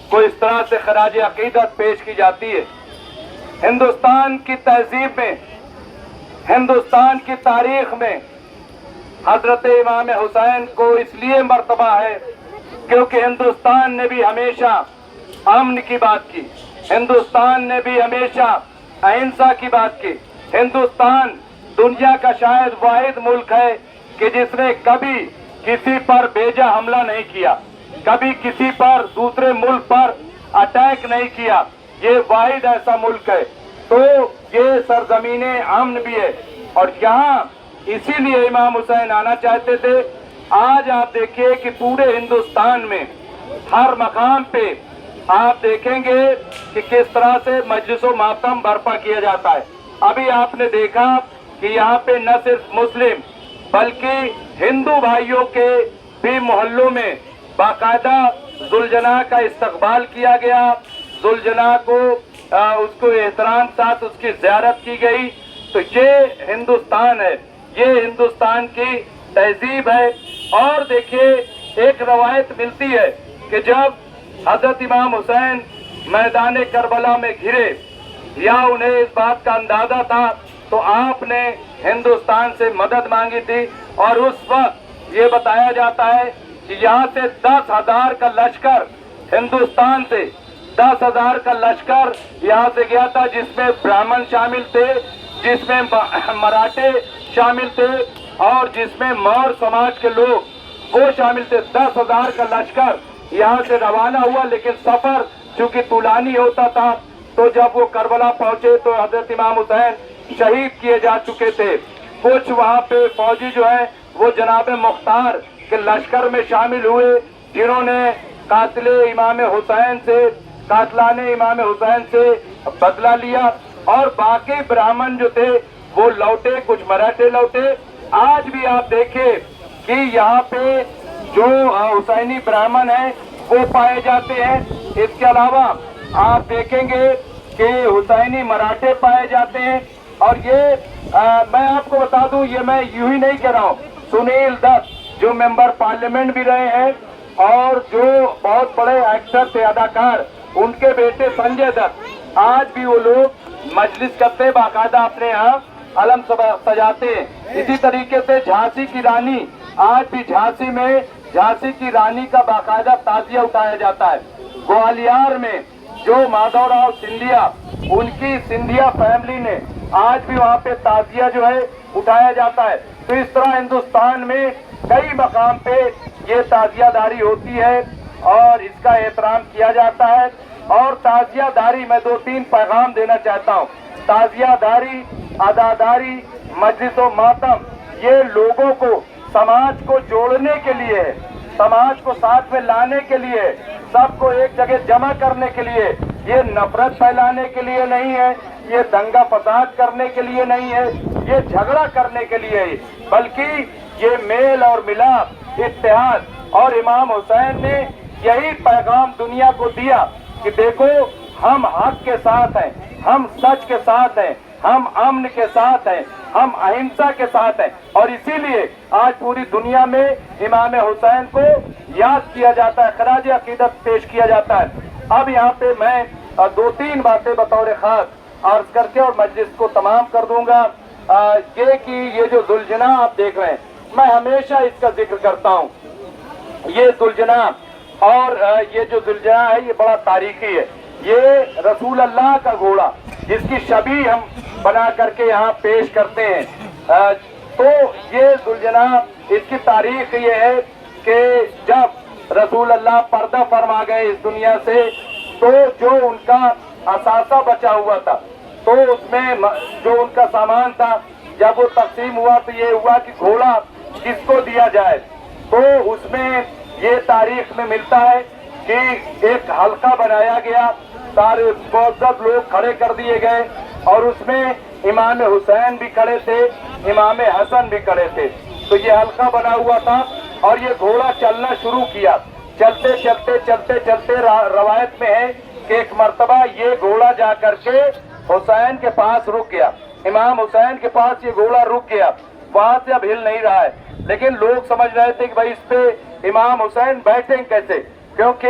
کو اس طرح سے خراج عقیدت پیش کی جاتی ہے۔ ہندوستان کی تہذیب میں، ہندوستان کی تاریخ میں حضرت امام حسین کو اس لیے مرتبہ ہے کیونکہ ہندوستان نے بھی ہمیشہ امن کی بات کی، ہندوستان نے بھی ہمیشہ اہنسا کی بات کی۔ ہندوستان دنیا کا شاید واحد ملک ہے کہ جس نے کبھی کسی پر بیجا حملہ نہیں کیا، کبھی کسی پر دوسرے ملک پر اٹیک نہیں کیا۔ یہ واحد ایسا ملک ہے، تو یہ سرزمین امن بھی ہے، اور یہاں اسی لیے امام حسین آنا چاہتے تھے۔ آج آپ دیکھیے کہ پورے ہندوستان میں ہر مقام پہ آپ دیکھیں گے کہ کس طرح سے مجلس و ماتم برپا کیا جاتا ہے۔ ابھی آپ نے دیکھا کہ یہاں پہ نہ صرف مسلم بلکہ ہندو بھائیوں کے بھی محلوں میں باقاعدہ ذوالجناح کا استقبال کیا گیا، ذوالجناح کو اس کو احترام ساتھ اس کی زیارت کی گئی۔ تو یہ ہندوستان ہے، یہ ہندوستان کی تہذیب ہے۔ اور دیکھیے ایک روایت ملتی ہے کہ جب حضرت امام حسین میدان کربلا میں گھرے یا انہیں اس بات کا اندازہ تھا تو آپ نے ہندوستان سے مدد مانگی تھی، اور اس وقت یہ بتایا جاتا ہے کہ یہاں سے 10,000 کا لشکر، ہندوستان سے 10,000 کا لشکر یہاں سے گیا تھا، جس میں براہمن شامل تھے، جس میں مراٹھے شامل تھے، اور جس میں مور سماج کے لوگ وہ شامل تھے۔ 10,000 کا لشکر یہاں سے روانہ ہوا، لیکن سفر چونکہ طولانی ہوتا تھا تو جب وہ کربلا پہنچے تو حضرت امام حسین شہید کیے جا چکے تھے۔ کچھ وہاں پہ فوجی جو ہیں وہ جناب مختار کے لشکر میں شامل ہوئے، جنہوں نے قاتلان امام حسین سے بدلہ لیا، اور باقی براہمن جو تھے وہ لوٹے، کچھ مراٹھے لوٹے۔ آج بھی آپ دیکھیں کہ یہاں پہ جو حسینی براہمن ہیں وہ پائے جاتے ہیں۔ اس کے علاوہ آپ دیکھیں گے کہ حسینی مراٹھے پائے جاتے ہیں۔ اور یہ میں آپ کو بتا دوں، یہ میں یوں ہی نہیں کہہ رہا ہوں، سنیل دت جو ممبر پارلیمنٹ بھی رہے ہیں اور جو بہت بڑے ایکٹر تھے، اداکار، ان کے بیٹے سنجے دت، آج بھی وہ لوگ مجلس کرتے، باقاعدہ اپنے یہاں علم سجاتے ہیں۔ اسی طریقے سے جھانسی کی رانی، آج بھی جھانسی میں جھانسی کی رانی کا باقاعدہ تعزیہ اٹھایا جاتا ہے۔ گوالیار میں جو مادھو راؤ سندھیا، ان کی سندھیا فیملی نے آج بھی وہاں پہ تعزیہ جو ہے اٹھایا جاتا ہے۔ تو اس طرح ہندوستان میں کئی مقام پہ یہ تعزیہ داری ہوتی ہے اور اس کا احترام کیا جاتا ہے۔ اور تعزیہ داری میں 2-3 پیغام دینا چاہتا ہوں۔ تعزیہ داری، عزاداری، مجلس و ماتم، یہ لوگوں کو، سماج کو جوڑنے کے لیے ہے، سماج کو ساتھ میں لانے کے لیے، سب کو ایک جگہ جمع کرنے کے لیے، یہ نفرت پھیلانے کے لیے نہیں ہے، یہ دنگا فساد کرنے کے لیے نہیں ہے، یہ جھگڑا کرنے کے لیے ہے، بلکہ یہ میل اور ملاپ، اتحاد۔ اور امام حسین نے یہی پیغام دنیا کو دیا کہ دیکھو ہم حق کے ساتھ ہیں، ہم سچ کے ساتھ ہیں، ہم امن کے ساتھ ہیں، ہم اہنسا کے ساتھ ہیں۔ اور اسی لیے آج پوری دنیا میں امام حسین کو یاد کیا جاتا ہے، خراج عقیدت پیش کیا جاتا ہے۔ اب یہاں پہ میں 2-3 باتیں بطور خاص عرض کر کے اور مجلس کو تمام کر دوں گا۔ یہ کہ یہ جو ذوالجناح آپ دیکھ رہے ہیں، میں ہمیشہ اس کا ذکر کرتا ہوں، یہ ذوالجناح، اور یہ جو ذوالجناح ہے یہ بڑا تاریخی ہے۔ یہ رسول اللہ کا گھوڑا جس کی شبیہ ہم بنا کر کے یہاں پیش کرتے ہیں۔ تو یہ ذوالجناح، اس کی تاریخ یہ ہے کہ جب رسول اللہ پردہ فرما گئے اس دنیا سے تو جو ان کا اثاثہ بچا ہوا تھا، تو اس میں جو ان کا سامان تھا جب وہ تقسیم ہوا تو یہ ہوا کہ گھوڑا کس کو دیا جائے۔ تو اس میں یہ تاریخ میں ملتا ہے کہ ایک حلقہ بنایا گیا، سارے معزز لوگ کھڑے کر دیے گئے، اور اس میں امام حسین بھی کھڑے تھے، امام حسن بھی کھڑے تھے۔ تو یہ حلقہ بنا ہوا تھا اور یہ گھوڑا چلنا شروع کیا۔ چلتے چلتے چلتے چلتے روایت میں ہے کہ ایک مرتبہ یہ گھوڑا جا کر کے حسین کے پاس رک گیا، امام حسین کے پاس یہ گھوڑا رک گیا، وہاں سے اب ہل نہیں رہا ہے۔ لیکن لوگ سمجھ رہے تھے کہ بھائی اس پہ امام حسین بیٹھیں کیسے، کیونکہ